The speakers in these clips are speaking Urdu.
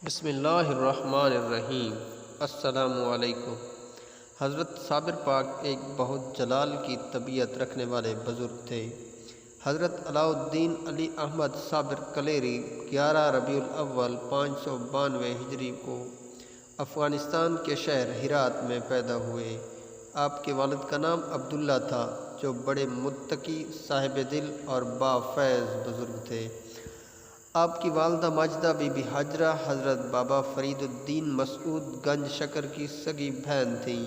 بسم اللہ الرحمن الرحیم۔ السلام علیکم۔ حضرت صابر پاک ایک بہت جلال کی طبیعت رکھنے والے بزرگ تھے۔ حضرت علاء الدین علی احمد صابر کلیری 11 ربیع الاول 592 ہجری کو افغانستان کے شہر ہرات میں پیدا ہوئے۔ آپ کے والد کا نام عبداللہ تھا، جو بڑے متقی، صاحب دل اور بافیض بزرگ تھے۔ آپ کی والدہ ماجدہ بی بی ہاجرہ حضرت بابا فرید الدین مسعود گنج شکر کی سگی بہن تھیں۔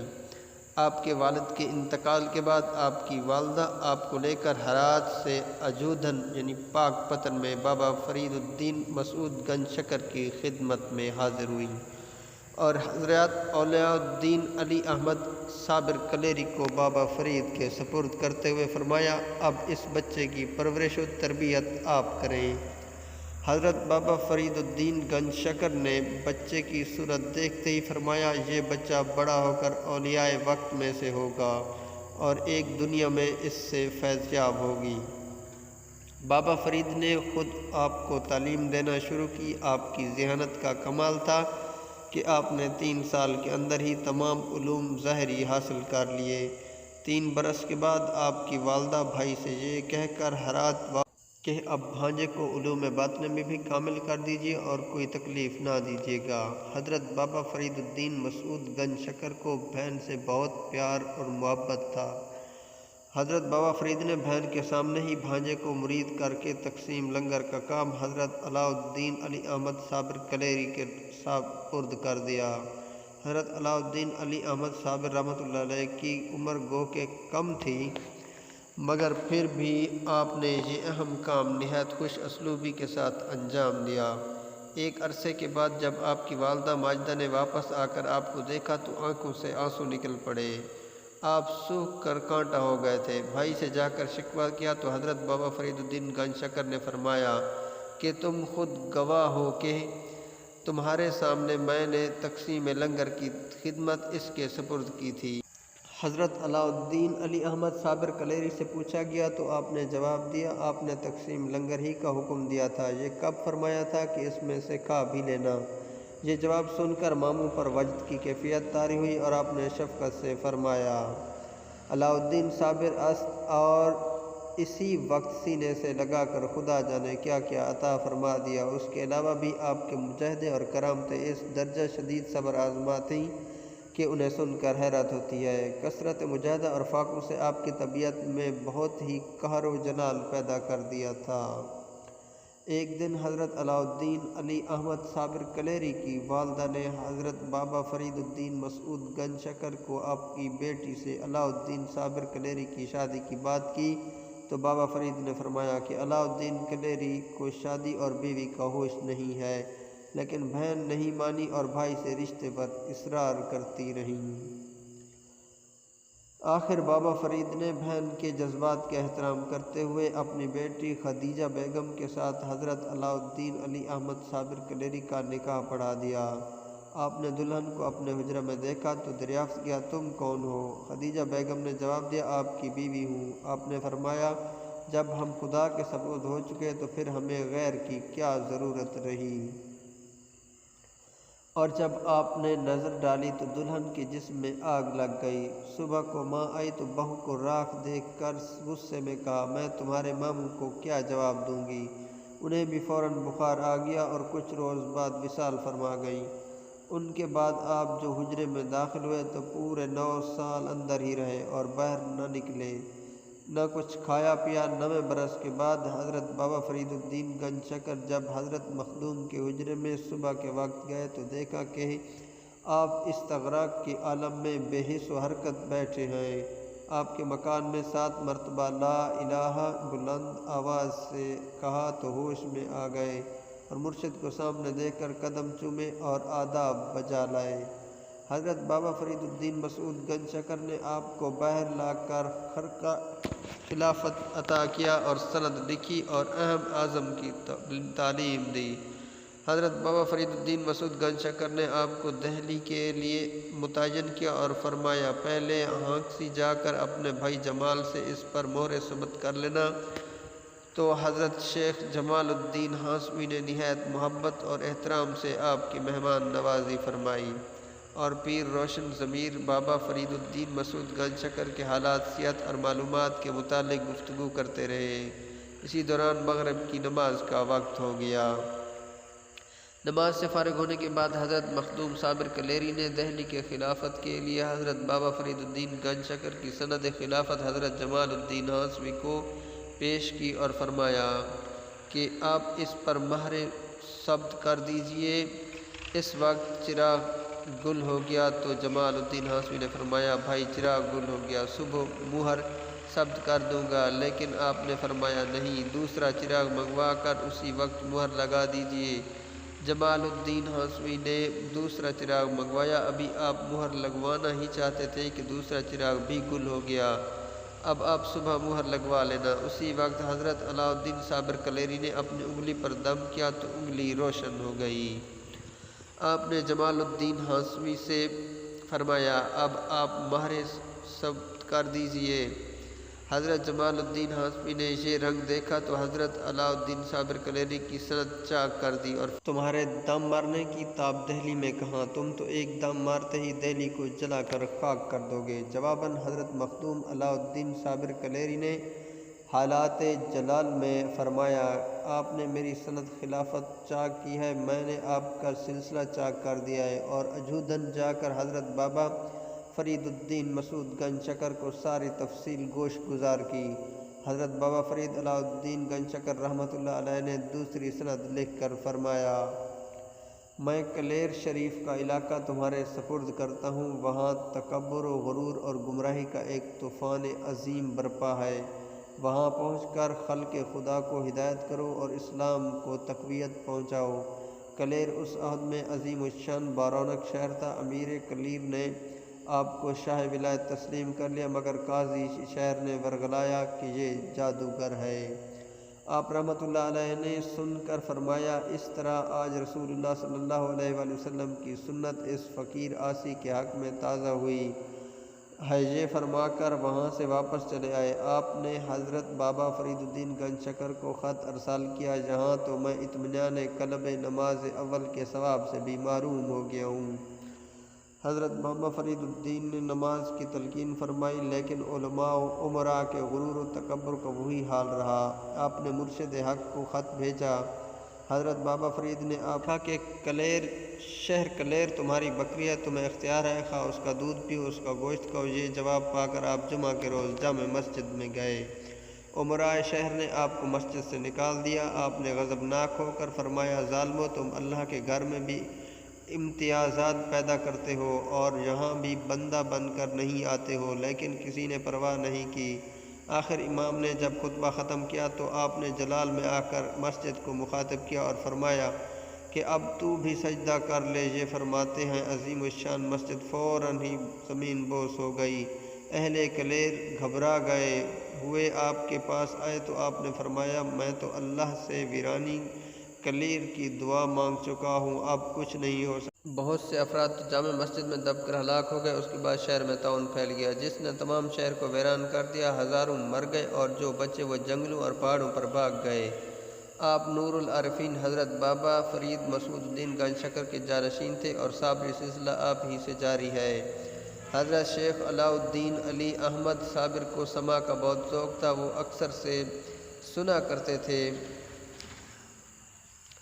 آپ کے والد کے انتقال کے بعد آپ کی والدہ آپ کو لے کر ہرات سے اجودھن یعنی پاک پتن میں بابا فرید الدین مسعود گنج شکر کی خدمت میں حاضر ہوئیں اور حضرت علاء الدین علی احمد صابر کلیری کو بابا فرید کے سپرد کرتے ہوئے فرمایا، اب اس بچے کی پرورش و تربیت آپ کریں۔ حضرت بابا فرید الدین گنج شکر نے بچے کی صورت دیکھتے ہی فرمایا، یہ بچہ بڑا ہو کر اولیاء وقت میں سے ہوگا اور ایک دنیا میں اس سے فیض یاب ہوگی۔ بابا فرید نے خود آپ کو تعلیم دینا شروع کی۔ آپ کی ذہانت کا کمال تھا کہ آپ نے 3 سال کے اندر ہی تمام علوم ظاہری حاصل کر لیے۔ 3 برس کے بعد آپ کی والدہ بھائی سے یہ کہہ کر ہرات کہ اب بھانجے کو علوم باطنہ میں بھی کامل کر دیجیے اور کوئی تکلیف نہ دیجیے گا۔ حضرت بابا فرید الدین مسعود گنج شکر کو بہن سے بہت پیار اور محبت تھا۔ حضرت بابا فرید نے بہن کے سامنے ہی بھانجے کو مرید کر کے تقسیم لنگر کا کام حضرت علاء الدین علی احمد صابر کلیری کے سپرد کر دیا۔ حضرت علاء الدین علی احمد صابر رحمۃ اللہ علیہ کی عمر گو کہ کم تھی، مگر پھر بھی آپ نے یہ اہم کام نہایت خوش اسلوبی کے ساتھ انجام دیا۔ ایک عرصے کے بعد جب آپ کی والدہ ماجدہ نے واپس آ کر آپ کو دیکھا تو آنکھوں سے آنسو نکل پڑے۔ آپ سوکھ کر کانٹا ہو گئے تھے۔ بھائی سے جا کر شکوہ کیا تو حضرت بابا فرید الدین گنج شکر نے فرمایا کہ تم خود گواہ ہو کہ تمہارے سامنے میں نے تقسیم لنگر کی خدمت اس کے سپرد کی تھی۔ حضرت علاء الدین علی احمد صابر کلیری سے پوچھا گیا تو آپ نے جواب دیا، آپ نے تقسیم لنگر ہی کا حکم دیا تھا، یہ کب فرمایا تھا کہ اس میں سے کھا بھی لینا؟ یہ جواب سن کر ماموں پر وجد کی کیفیت طاری ہوئی اور آپ نے شفقت سے فرمایا، علاء الدین صابر است اور اسی وقت سینے سے لگا کر خدا جانے کیا کیا عطا فرما دیا۔ اس کے علاوہ بھی آپ کے مجاہدے اور کرامتیں اس درجہ شدید صبر آزما تھیں کہ انہیں سن کر حیرت ہوتی ہے۔ کثرت مجاہدہ اور فاقوں سے آپ کی طبیعت میں بہت ہی قہر و جلال پیدا کر دیا تھا۔ ایک دن حضرت علاء الدین علی احمد صابر کلیری کی والدہ نے حضرت بابا فرید الدین مسعود گنج شکر کو آپ کی بیٹی سے علاء الدین صابر کلیری کی شادی کی بات کی تو بابا فرید نے فرمایا کہ علاء الدین کلیری کو شادی اور بیوی کا ہوش نہیں ہے، لیکن بہن نہیں مانی اور بھائی سے رشتے پر اصرار کرتی رہی۔ آخر بابا فرید نے بہن کے جذبات کا احترام کرتے ہوئے اپنی بیٹی خدیجہ بیگم کے ساتھ حضرت علاء الدین علی احمد صابر کلیری کا نکاح پڑھا دیا۔ آپ نے دلہن کو اپنے حجرہ میں دیکھا تو دریافت کیا، تم کون ہو؟ خدیجہ بیگم نے جواب دیا، آپ کی بیوی ہوں۔ آپ نے فرمایا، جب ہم خدا کے سپرد ہو چکے تو پھر ہمیں غیر کی کیا ضرورت رہی؟ اور جب آپ نے نظر ڈالی تو دلہن کے جسم میں آگ لگ گئی۔ صبح کو ماں آئی تو بہو کو راکھ دیکھ کر غصے میں کہا، میں تمہارے ماموں کو کیا جواب دوں گی؟ انہیں بھی فوراً بخار آ گیا اور کچھ روز بعد وصال فرما گئیں۔ ان کے بعد آپ جو حجرے میں داخل ہوئے تو پورے 9 سال اندر ہی رہے اور باہر نہ نکلے، نہ کچھ کھایا پیا۔ 9ویں برس کے بعد حضرت بابا فرید الدین گنج شکر جب حضرت مخدوم کے حجرے میں صبح کے وقت گئے تو دیکھا کہ آپ استغراق کے عالم میں بے حس و حرکت بیٹھے ہیں۔ آپ کے مکان میں 7 مرتبہ لا الہ بلند آواز سے کہا تو ہوش میں آ گئے اور مرشد کو سامنے دیکھ کر قدم چومے اور آداب بجا لائے۔ حضرت بابا فرید الدین مسعود گنج شکر نے آپ کو باہر لا کر خرقہ خلافت عطا کیا اور سند لکھی اور اہم اعظم کی تعلیم دی۔ حضرت بابا فرید الدین مسعود گنج شکر نے آپ کو دہلی کے لیے متعین کیا اور فرمایا، پہلے ہانکسی جا کر اپنے بھائی جمال سے اس پر مہر ثبت کر لینا تو حضرت شیخ جمال الدین ہاشمی نے نہایت محبت اور احترام سے آپ کی مہمان نوازی فرمائی اور پیر روشن ضمیر بابا فرید الدین مسعود گنج شکر کے حالات، صحت اور معلومات کے متعلق گفتگو کرتے رہے۔ اسی دوران مغرب کی نماز کا وقت ہو گیا۔ نماز سے فارغ ہونے کے بعد حضرت مخدوم صابر کلیری نے دہلی کے خلافت کے لیے حضرت بابا فرید الدین گنج شکر کی سند خلافت حضرت جمال الدین ہاشمی کو پیش کی اور فرمایا کہ آپ اس پر مہر ثبت کر دیجئے۔ اس وقت چراغ گل ہو گیا تو جمال الدین ہاشمی نے فرمایا، بھائی چراغ گل ہو گیا، صبح مہر ثبت کر دوں گا، لیکن آپ نے فرمایا نہیں، دوسرا چراغ منگوا کر اسی وقت مہر لگا دیجئے۔ جمال الدین ہاشمی نے دوسرا چراغ منگوایا، ابھی آپ مہر لگوانا ہی چاہتے تھے کہ دوسرا چراغ بھی گل ہو گیا، اب آپ صبح مہر لگوا لینا۔ اسی وقت حضرت علاء الدین صابر کلیری نے اپنی انگلی پر دم کیا تو انگلی روشن ہو گئی۔ آپ نے جمال الدین ہاشمی سے فرمایا، اب آپ مہر ثبت کر دیجئے۔ حضرت جمال الدین ہاشمی نے یہ رنگ دیکھا تو حضرت علاء الدین صابر کلیری کی سند چاک کر دی اور تمہارے دم مارنے کی تاب دہلی میں کہاں، تم تو ایک دم مارتے ہی دہلی کو جلا کر خاک کر دو گے۔ جواباً حضرت مخدوم علاء الدین صابر کلیری نے حالات جلال میں فرمایا، آپ نے میری سند خلافت چاک کی ہے، میں نے آپ کا سلسلہ چاک کر دیا ہے، اور اجودھن جا کر حضرت بابا فرید الدین مسعود گنج شکر کو ساری تفصیل گوش گزار کی۔ حضرت بابا فرید علاء الدین گنج شکر رحمۃ اللہ علیہ نے دوسری سند لکھ کر فرمایا، میں کلیر شریف کا علاقہ تمہارے سپرد کرتا ہوں، وہاں تکبر و غرور اور گمراہی کا ایک طوفان عظیم برپا ہے، وہاں پہنچ کر خلق خدا کو ہدایت کرو اور اسلام کو تقویت پہنچاؤ۔ کلیر اس عہد میں عظیم الشان بارونق شہر تھا، امیر کلیر نے آپ کو شاہ ولایت تسلیم کر لیا، مگر قاضی شہر نے ورغلایا کہ یہ جادوگر ہے۔ آپ رحمۃ اللہ علیہ نے سن کر فرمایا، اس طرح آج رسول اللہ صلی اللہ علیہ وآلہ وسلم کی سنت اس فقیر عاصی کے حق میں تازہ ہوئی ہے، یہ فرما کر وہاں سے واپس چلے آئے۔ آپ نے حضرت بابا فرید الدین گنج شکر کو خط ارسال کیا، یہاں تو میں اطمینان قلب نماز اول کے ثواب سے بھی محروم ہو گیا ہوں۔ حضرت بابا فرید الدین نے نماز کی تلقین فرمائی، لیکن علماء و امراء کے غرور و تکبر کا وہی حال رہا۔ آپ نے مرشد حق کو خط بھیجا، حضرت بابا فرید نے آپ کہا کہ کلیر شہر کلیر تمہاری بکری ہے، تمہیں اختیار ہے، خواہ اس کا دودھ پیو، اس کا گوشت کھاؤ۔ یہ جواب پا کر آپ جمعہ کے روز جامع مسجد میں گئے، امراء شہر نے آپ کو مسجد سے نکال دیا۔ آپ نے غضبناک ہو کر فرمایا، ظالمو، تم اللہ کے گھر میں بھی امتیازات پیدا کرتے ہو اور یہاں بھی بندہ بن کر نہیں آتے ہو، لیکن کسی نے پرواہ نہیں کی۔ آخر امام نے جب خطبہ ختم کیا تو آپ نے جلال میں آ کر مسجد کو مخاطب کیا اور فرمایا کہ اب تو بھی سجدہ کر لے۔ یہ فرماتے ہیں عظیم الشان مسجد فوراً ہی زمین بوس ہو گئی، اہل کلیر گھبرا گئے ہوئے آپ کے پاس آئے تو آپ نے فرمایا، میں تو اللہ سے ویرانی کلیر کی دعا مانگ چکا ہوں، اب کچھ نہیں ہو سکتا۔ بہت سے افراد تو جامع مسجد میں دب کر ہلاک ہو گئے۔ اس کے بعد شہر میں طاعون پھیل گیا جس نے تمام شہر کو ویران کر دیا، ہزاروں مر گئے اور جو بچے وہ جنگلوں اور پہاڑوں پر بھاگ گئے۔ آپ نور العارفین حضرت بابا فرید مسعود الدین گنج شکر کے جانشین تھے اور صابری سلسلہ آپ ہی سے جاری ہے۔ حضرت شیخ علاء الدین علی احمد صابر کو سماع کا بہت ذوق تھا، وہ اکثر سے سنا کرتے تھے،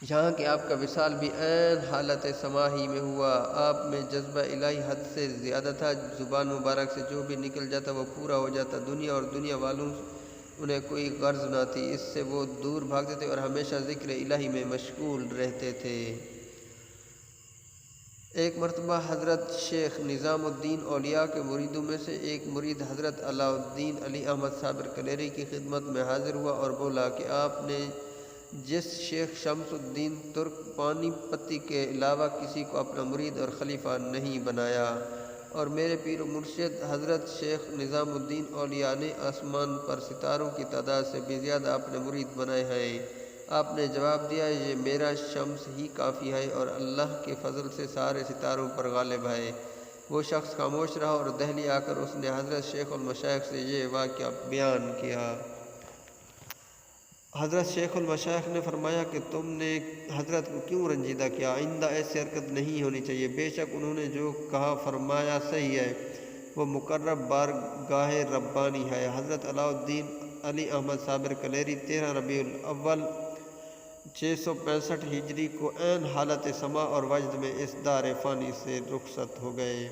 یہاں کہ آپ کا وصال بھی عین حالت سماع ہی میں ہوا۔ آپ میں جذبہ الہی حد سے زیادہ تھا، زبان مبارک سے جو بھی نکل جاتا وہ پورا ہو جاتا، دنیا اور دنیا والوں انہیں کوئی غرض نہ تھی، اس سے وہ دور بھاگتے تھے اور ہمیشہ ذکر الہی میں مشغول رہتے تھے۔ ایک مرتبہ حضرت شیخ نظام الدین اولیاء کے مریدوں میں سے ایک مرید حضرت علاء الدین علی احمد صابر کلیری کی خدمت میں حاضر ہوا اور بولا کہ آپ نے جس شیخ شمس الدین ترک پانی پتی کے علاوہ کسی کو اپنا مرید اور خلیفہ نہیں بنایا، اور میرے پیر و مرشد حضرت شیخ نظام الدین اولیاء نے آسمان پر ستاروں کی تعداد سے بھی زیادہ اپنے مرید بنائے ہیں۔ آپ نے جواب دیا، یہ میرا شمس ہی کافی ہے اور اللہ کے فضل سے سارے ستاروں پر غالب ہے۔ وہ شخص خاموش رہا اور دہلی آ کر اس نے حضرت شیخ المشائخ سے یہ واقعہ بیان کیا۔ حضرت شیخ المشائخ نے فرمایا کہ تم نے حضرت کو کیوں رنجیدہ کیا؟ آئندہ ایسی حرکت نہیں ہونی چاہیے۔ بے شک انہوں نے جو کہا فرمایا صحیح ہے، وہ مقرب بارگاہ ربانی ہے۔ حضرت علاء الدین علی احمد صابر کلیری 13 ربیع الاول 665 ہجری کو عین حالت سما اور وجد میں اس دار فانی سے رخصت ہو گئے۔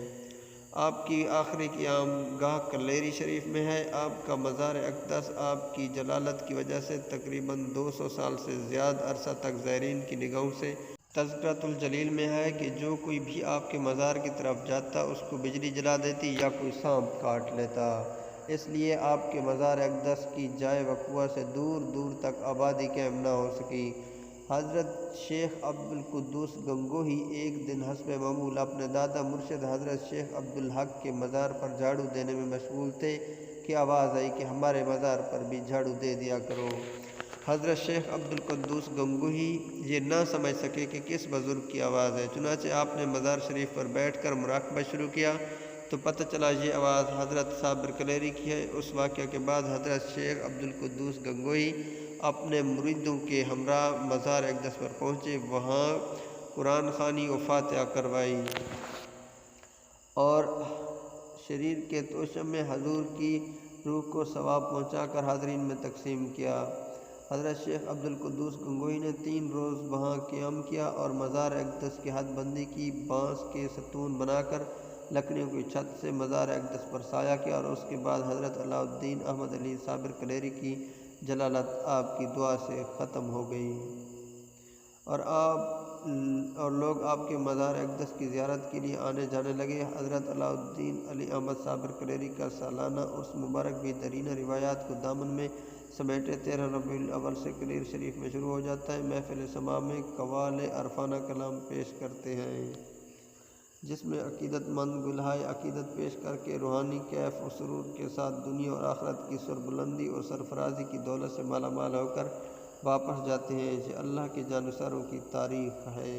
آپ کی آخری قیام گاہ کلیری شریف میں ہے۔ آپ کا مزار اقدس آپ کی جلالت کی وجہ سے تقریباً 200 سال سے زیادہ عرصہ تک زائرین کی نگاہوں سے تذکرۃ الجلیل میں ہے کہ جو کوئی بھی آپ کے مزار کی طرف جاتا اس کو بجلی جلا دیتی یا کوئی سانپ کاٹ لیتا۔ اس لیے آپ کے مزار اقدس کی جائے وقوع سے دور دور تک آبادی قائم نہ ہو سکی۔ حضرت شیخ عبدالقدوس گنگوہی ایک دن حسب معمول اپنے دادا مرشد حضرت شیخ عبدالحق کے مزار پر جھاڑو دینے میں مشغول تھے کہ آواز آئی کہ ہمارے مزار پر بھی جھاڑو دے دیا کرو۔ حضرت شیخ عبدالقدوس گنگوہی یہ نہ سمجھ سکے کہ کس بزرگ کی آواز ہے، چنانچہ آپ نے مزار شریف پر بیٹھ کر مراقبہ شروع کیا تو پتہ چلا یہ آواز حضرت صابر کلیری کی ہے۔ اس واقعہ کے بعد حضرت شیخ عبدالقدوس گنگوہی اپنے مریدوں کے ہمراہ مزار اقدس پر پہنچے، وہاں قرآن خوانی و فاتحہ کروائی اور شریر کے توشم میں حضور کی روح کو ثواب پہنچا کر حاضرین میں تقسیم کیا۔ حضرت شیخ عبدالقدوس گنگوہی نے 3 روز وہاں قیام کیا اور مزار اقدس کی حد بندی کی، بانس کے ستون بنا کر لکڑیوں کی چھت سے مزار اقدس پر سایہ کیا، اور اس کے بعد حضرت علاء الدین احمد علی صابر کلیری کی جلالت آپ کی دعا سے ختم ہو گئی اور لوگ آپ کے مزار اقدس کی زیارت کے لیے آنے جانے لگے۔ حضرت علاء الدین علی احمد صابر کلیری کا سالانہ عرس مبارک بھی درینہ روایات کو دامن میں سمیٹے 13 ربیع الاول سے کلیر شریف میں شروع ہو جاتا ہے۔ محفل سماع میں قوال عرفانہ کلام پیش کرتے ہیں جس میں عقیدت مند گلہائے عقیدت پیش کر کے روحانی کیف و سرور کے ساتھ دنیا اور آخرت کی سربلندی اور سرفرازی کی دولت سے مالا مال ہو کر واپس جاتے ہیں۔ یہ اللہ کے جانصاروں کی تاریخ ہے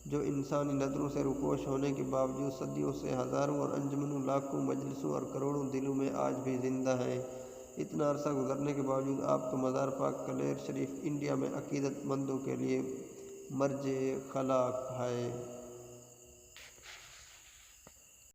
جو انسانی نظروں سے روپوش ہونے کے باوجود صدیوں سے ہزاروں اور انجمنوں، لاکھوں مجلسوں اور کروڑوں دلوں میں آج بھی زندہ ہے۔ اتنا عرصہ گزرنے کے باوجود آپ کا مزار پاک کلیر شریف انڈیا میں عقیدت مندوں کے لیے مرجع خلاق ہے۔